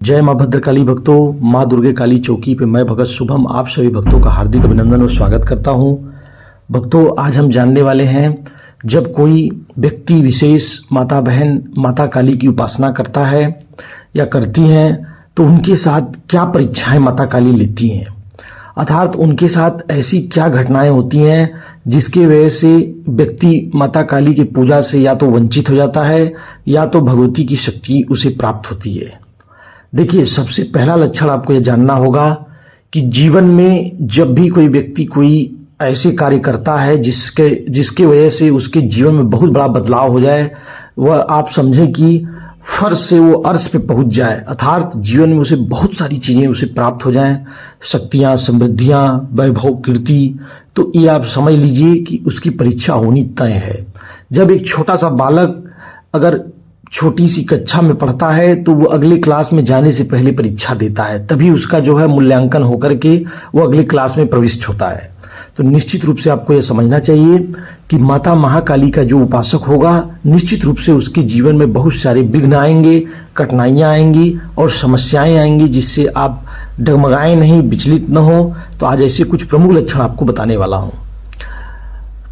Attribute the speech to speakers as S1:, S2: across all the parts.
S1: जय माँ भद्रकाली भक्तों, माँ दुर्गे काली चौकी पे मैं भगत शुभम आप सभी भक्तों का हार्दिक अभिनंदन और स्वागत करता हूँ। भक्तों, आज हम जानने वाले हैं, जब कोई व्यक्ति विशेष माता बहन माता काली की उपासना करता है या करती हैं तो उनके साथ क्या परीक्षाएं माता काली लेती हैं, अर्थात उनके साथ ऐसी क्या घटनाएं होती हैं जिसकी वजह से व्यक्ति माता काली की पूजा से या तो वंचित हो जाता है या तो भगवती की शक्ति उसे प्राप्त होती है। देखिए, सबसे पहला लक्षण आपको यह जानना होगा कि जीवन में जब भी कोई व्यक्ति कोई ऐसे कार्य करता है जिसके वजह से उसके जीवन में बहुत बड़ा बदलाव हो जाए, वह आप समझें कि फर्श से वो अर्श पे पहुंच जाए, अर्थात जीवन में उसे बहुत सारी चीज़ें उसे प्राप्त हो जाएं, शक्तियाँ, समृद्धियाँ, वैभव, कीर्ति, तो ये आप समझ लीजिए कि उसकी परीक्षा होनी तय है। जब एक छोटा सा बालक अगर छोटी सी कक्षा में पढ़ता है तो वो अगले क्लास में जाने से पहले परीक्षा देता है, तभी उसका जो है मूल्यांकन होकर के वो अगले क्लास में प्रविष्ट होता है। तो निश्चित रूप से आपको यह समझना चाहिए कि माता महाकाली का जो उपासक होगा, निश्चित रूप से उसके जीवन में बहुत सारे विघ्न आएंगे, कठिनाइयाँ आएंगी और समस्याएं आएंगी, जिससे आप डगमगाएं नहीं, विचलित न हो। तो आज ऐसे कुछ प्रमुख लक्षण आपको बताने वाला हूँ।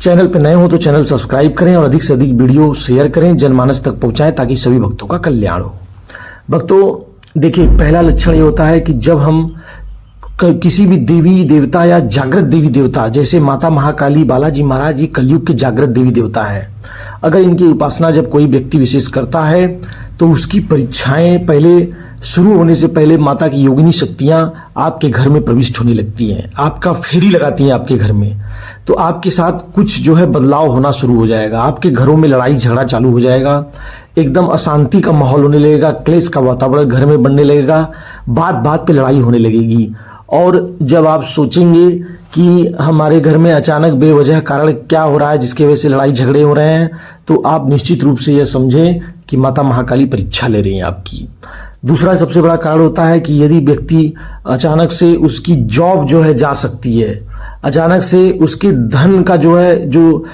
S1: चैनल पर नए हो तो चैनल सब्सक्राइब करें और अधिक से अधिक वीडियो शेयर करें, जनमानस तक पहुंचाएं ताकि सभी भक्तों का कल्याण हो। भक्तों, देखिए, पहला लक्षण ये होता है कि जब हम किसी भी देवी देवता या जागृत देवी देवता, जैसे माता महाकाली, बालाजी महाराज, ये कलयुग के जागृत देवी देवता है, अगर इनकी उपासना जब कोई व्यक्ति विशेष करता है तो उसकी परीक्षाएं पहले शुरू होने से पहले माता की योगिनी शक्तियां आपके घर में प्रविष्ट होने लगती हैं, आपका फेरी लगाती हैं आपके घर में। तो आपके साथ कुछ जो है बदलाव होना शुरू हो जाएगा, आपके घरों में लड़ाई झगड़ा चालू हो जाएगा, एकदम अशांति का माहौल होने लगेगा, क्लेश का वातावरण घर में बनने लगेगा, बात बात पे लड़ाई होने लगेगी। और जब आप सोचेंगे कि हमारे घर में अचानक बेवजह कारण क्या हो रहा है जिसकी वजह से लड़ाई झगड़े हो रहे हैं, तो आप निश्चित रूप से यह समझें कि माता महाकाली परीक्षा ले रही हैं आपकी। दूसरा सबसे बड़ा कारण होता है कि यदि व्यक्ति अचानक से उसकी जॉब जो है जा सकती है, अचानक से उसके धन का जो है जो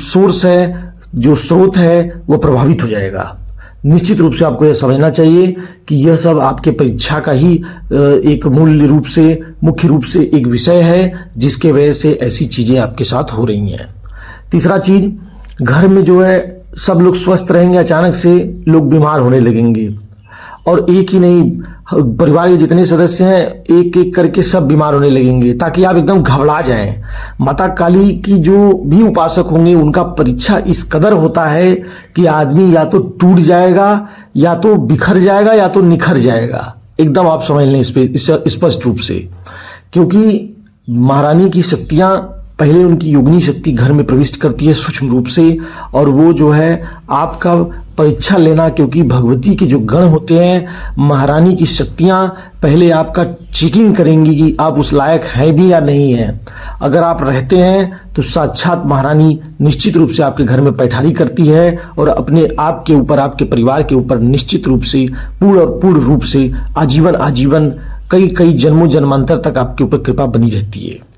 S1: सोर्स है, जो स्रोत है, वो प्रभावित हो जाएगा। निश्चित रूप से आपको यह समझना चाहिए कि यह सब आपके परीक्षा का ही एक मुख्य रूप से एक विषय है जिसके वजह से ऐसी चीजें आपके साथ हो रही हैं। तीसरा चीज, घर में जो है सब लोग स्वस्थ रहेंगे, अचानक से लोग बीमार होने लगेंगे, और एक ही नहीं, परिवार के जितने सदस्य हैं एक एक करके सब बीमार होने लगेंगे, ताकि आप एकदम घबरा जाएं। माता काली की जो भी उपासक होंगे उनका परीक्षा इस कदर होता है कि आदमी या तो टूट जाएगा, या तो बिखर जाएगा, या तो निखर जाएगा। एकदम आप समझ लें इस पे स्पष्ट रूप से, क्योंकि महारानी की शक्तियां पहले उनकी योगिनी शक्ति घर में प्रविष्ट करती है सूक्ष्म रूप से, और वो जो है आपका परीक्षा लेना, क्योंकि भगवती के जो गण होते हैं, महारानी की शक्तियां पहले आपका चेकिंग करेंगी कि आप उस लायक हैं भी या नहीं हैं। अगर आप रहते हैं तो साक्षात महारानी निश्चित रूप से आपके घर में पैठारी करती है और अपने आप के ऊपर, आपके परिवार के ऊपर निश्चित रूप से पूर्ण रूप से आजीवन कई जन्मों जन्मांतर तक आपके ऊपर कृपा बनी रहती है।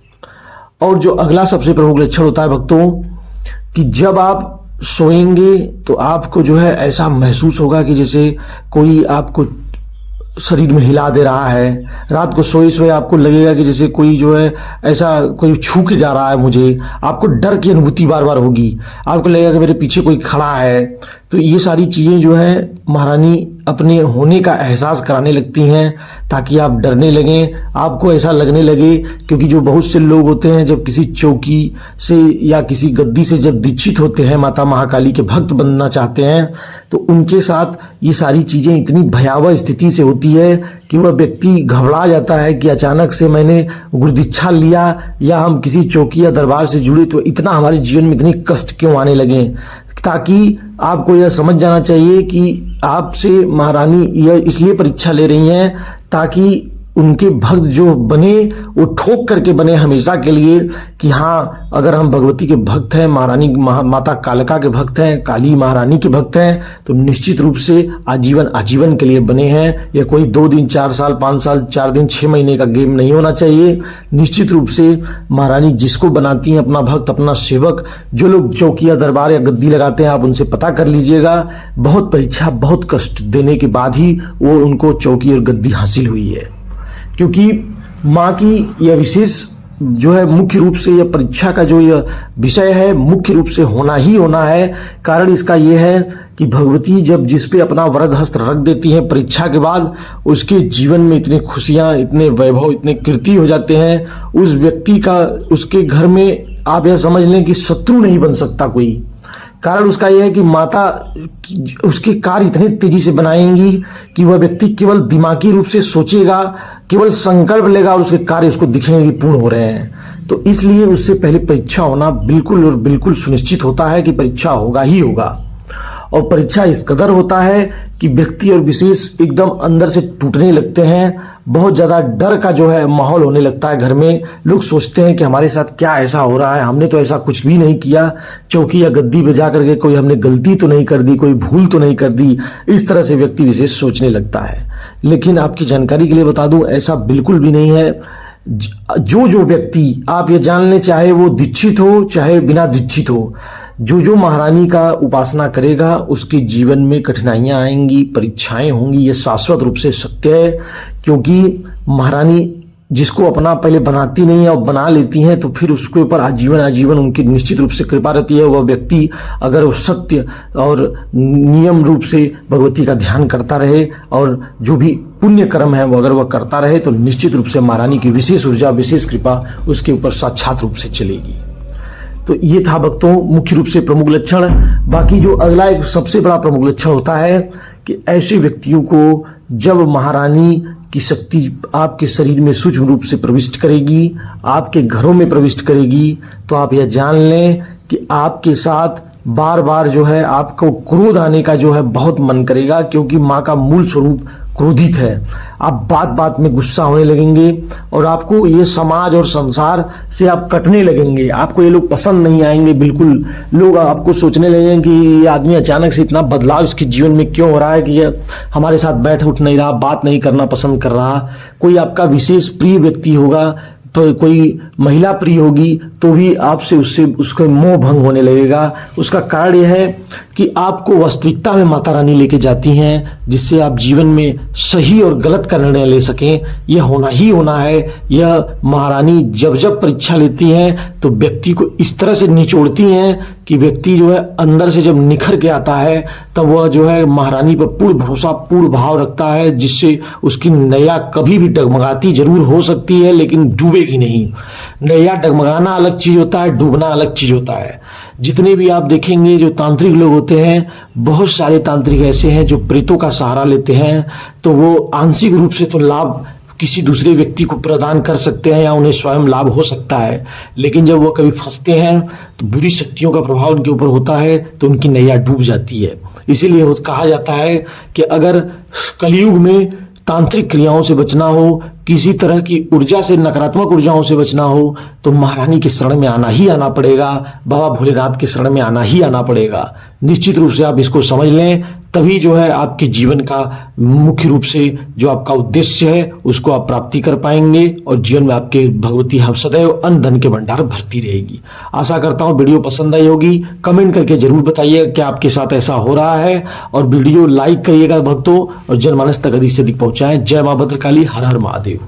S1: और जो अगला सबसे प्रमुख लक्षण होता है भक्तों, कि जब आप सोएंगे तो आपको जो है ऐसा महसूस होगा कि जैसे कोई आपको शरीर में हिला दे रहा है। रात को सोए आपको लगेगा कि जैसे कोई जो है ऐसा कोई छू के जा रहा है मुझे, आपको डर की अनुभूति बार बार होगी, आपको लगेगा कि मेरे पीछे कोई खड़ा है। तो ये सारी चीज़ें जो है महारानी अपने होने का एहसास कराने लगती हैं, ताकि आप डरने लगें, आपको ऐसा लगने लगे। क्योंकि जो बहुत से लोग होते हैं जब किसी चौकी से या किसी गद्दी से जब दीक्षित होते हैं, माता महाकाली के भक्त बनना चाहते हैं, तो उनके साथ ये सारी चीज़ें इतनी भयावह स्थिति से होती है कि वह व्यक्ति घबरा जाता है कि अचानक से मैंने गुरुदीक्षा लिया या हम किसी चौकी या दरबार से जुड़े तो इतना हमारे जीवन में इतने कष्ट क्यों आने लगे। ताकि आपको यह समझ जाना चाहिए कि आपसे महारानी यह इसलिए परीक्षा ले रही हैं ताकि उनके भक्त जो बने वो ठोक करके बने हमेशा के लिए कि हाँ, अगर हम भगवती के भक्त हैं, महारानी माता कालिका के भक्त हैं, काली महारानी के भक्त हैं, तो निश्चित रूप से आजीवन के लिए बने हैं। यह कोई 2 दिन 4 साल 5 साल 4 दिन 6 महीने का गेम नहीं होना चाहिए। निश्चित रूप से महारानी जिसको बनाती हैं अपना भक्त, अपना सेवक, जो लोग चौकिया दरबार या गद्दी लगाते हैं, आप उनसे पता कर लीजिएगा, बहुत परीक्षा बहुत कष्ट देने के बाद ही वो उनको चौकी और गद्दी हासिल हुई है। क्योंकि माँ की यह विशेष जो है मुख्य रूप से यह परीक्षा का जो यह विषय है मुख्य रूप से होना ही होना है। कारण इसका यह है कि भगवती जब जिस पे अपना वरद हस्त रख देती हैं परीक्षा के बाद, उसके जीवन में इतने खुशियाँ, इतने वैभव, इतने कीर्ति हो जाते हैं, उस व्यक्ति का, उसके घर में आप यह समझ लें कि शत्रु नहीं बन सकता कोई। कारण उसका यह है कि माता उसके कार्य इतने तेजी से बनाएंगी कि वह व्यक्ति केवल दिमागी रूप से सोचेगा, केवल संकल्प लेगा और उसके कार्य उसको दिखेंगे कि पूर्ण हो रहे हैं। तो इसलिए उससे पहले परीक्षा होना बिल्कुल और बिल्कुल सुनिश्चित होता है कि परीक्षा होगा ही होगा। और परीक्षा इस कदर होता है कि व्यक्ति और विशेष एकदम अंदर से टूटने लगते हैं। बहुत ज़्यादा डर का जो है माहौल होने लगता है घर में। लोग सोचते हैं कि हमारे साथ क्या ऐसा हो रहा है, हमने तो ऐसा कुछ भी नहीं किया, चौकी या गद्दी पे जा करके कोई हमने गलती तो नहीं कर दी, कोई भूल तो नहीं कर दी। इस तरह से व्यक्ति विशेष सोचने लगता है। लेकिन आपकी जानकारी के लिए बता दूं, ऐसा बिल्कुल भी नहीं है। जो व्यक्ति, आप ये जान लें, चाहे वो दीक्षित हो चाहे बिना दीक्षित हो, जो महारानी का उपासना करेगा उसके जीवन में कठिनाइयां आएंगी, परीक्षाएं होंगी, ये शाश्वत रूप से सत्य है। क्योंकि महारानी जिसको अपना पहले बनाती नहीं है और बना लेती हैं, तो फिर उसके ऊपर आजीवन उनकी निश्चित रूप से कृपा रहती है। वह व्यक्ति अगर वो सत्य और नियम रूप से भगवती का ध्यान करता रहे और जो भी पुण्य कर्म है वो अगर वह करता रहे, तो निश्चित रूप से महारानी की विशेष ऊर्जा, विशेष कृपा उसके ऊपर साक्षात रूप से चलेगी। तो ये था भक्तों मुख्य रूप से प्रमुख लक्षण। बाकी जो अगला एक सबसे बड़ा प्रमुख लक्षण होता है कि ऐसे व्यक्तियों को जब महारानी की शक्ति आपके शरीर में सूक्ष्म रूप से प्रविष्ट करेगी, आपके घरों में प्रविष्ट करेगी, तो आप यह जान लें कि आपके साथ बार बार जो है आपको क्रोध आने का जो है बहुत मन करेगा। क्योंकि माँ का मूल स्वरूप क्रोधित है। आप बात बात में गुस्सा होने लगेंगे और आपको ये समाज और संसार से आप कटने लगेंगे। आपको ये लोग पसंद नहीं आएंगे बिल्कुल। लोग आपको सोचने लगेंगे कि ये आदमी अचानक से इतना बदलाव इसके जीवन में क्यों हो रहा है कि ये हमारे साथ बैठ उठ नहीं रहा, बात नहीं करना पसंद कर रहा। कोई आपका विशेष प्रिय व्यक्ति होगा, तो कोई महिला प्रिय होगी, तो भी आपसे उसका मोह भंग होने लगेगा। उसका कारण यह है कि आपको वास्तविकता में माता रानी लेके जाती हैं, जिससे आप जीवन में सही और गलत का निर्णय ले सकें। यह होना ही होना है। यह महारानी जब परीक्षा लेती हैं तो व्यक्ति को इस तरह से निचोड़ती हैं कि व्यक्ति जो है अंदर से जब निखर के आता है तब वह जो है महारानी पर पूर्ण भरोसा, पूर्ण भाव रखता है, जिससे उसकी नैया कभी भी डगमगाती जरूर हो सकती है लेकिन डूबेगी नहीं। नैया डगमगाना अलग चीज होता है, डूबना अलग चीज होता है। जितने भी आप देखेंगे जो तांत्रिक लोग होते हैं, बहुत सारे तांत्रिक ऐसे हैं जो प्रेतों का सहारा लेते हैं, तो वो आंशिक रूप से तो लाभ किसी दूसरे व्यक्ति को प्रदान कर सकते हैं या उन्हें स्वयं लाभ हो सकता है। लेकिन जब वो कभी फंसते हैं तो बुरी शक्तियों का प्रभाव उनके ऊपर होता है, तो उनकी नैया डूब जाती है। इसीलिए कहा जाता है कि अगर कलयुग में तांत्रिक क्रियाओं से बचना हो, किसी तरह की ऊर्जा से, नकारात्मक ऊर्जाओं से बचना हो, तो महारानी के शरण में आना ही आना पड़ेगा, बाबा भोलेनाथ के शरण में आना ही आना पड़ेगा। निश्चित रूप से आप इसको समझ लें, तभी जो है आपके जीवन का मुख्य रूप से जो आपका उद्देश्य है उसको आप प्राप्ति कर पाएंगे और जीवन में आपके भगवती हम सदैव अन्न धन के भंडार भरती रहेगी। आशा करता हूँ वीडियो पसंद आई होगी। कमेंट करके जरूर बताइएगा कि आपके साथ ऐसा हो रहा है, और वीडियो लाइक करिएगा भक्तों, और जनमानस तक अधिक से अधिक पहुंचाएं। जय मां भद्रकाली, हर हर महादेव।